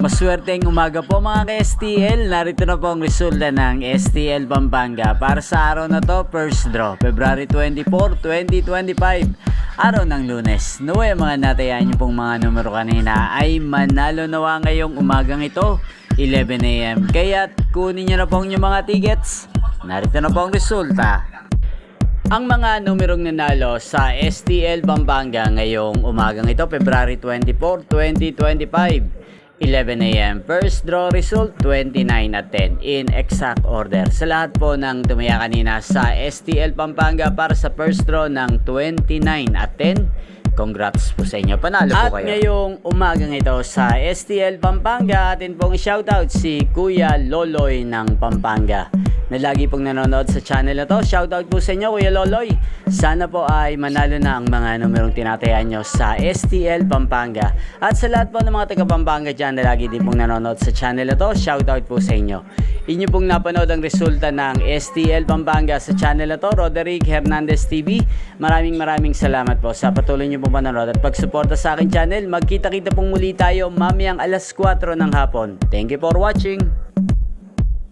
Maswerteng umaga po mga ka-STL. Narito na po ang resulta ng STL Pampanga para sa araw na to, first draw, February 24, 2025. Araw ng Lunes. Naway mga natayan niyo pong mga numero kanina ay manalo nawa ngayong umagang ito, 11 AM. Kaya kunin niyo na po ang inyong mga tickets. Narito na po ang resulta. Ang mga numerong nanalo sa STL Pampanga ngayong umagang ito, February 24, 2025. 11 AM. First draw result 29 at 10 in exact order. Sa lahat po ng tumaya kanina sa STL Pampanga para sa first draw ng 29 at 10, congrats po sa inyo. Panalo po kayo. At ngayong umagang ito sa STL Pampanga, atin pong shoutout si Kuya Loloy ng Pampanga na lagi pong nanonood sa channel na to. Shoutout po sa inyo, Kuya Loloy. Sana po ay manalo na ang mga numerong tinatayan nyo sa STL Pampanga. At sa lahat po ng mga taga Pampanga dyan na lagi din pong nanonood sa channel na to, shoutout po sa inyo. Inyo pong napanood ang resulta ng STL Pampanga sa channel na to, Roderick Hernandez TV. Maraming salamat po sa patuloy nyo pong panonood at pagsuporta sa akin channel. Magkita-kita pong muli tayo mamayang alas 4 ng hapon. Thank you for watching.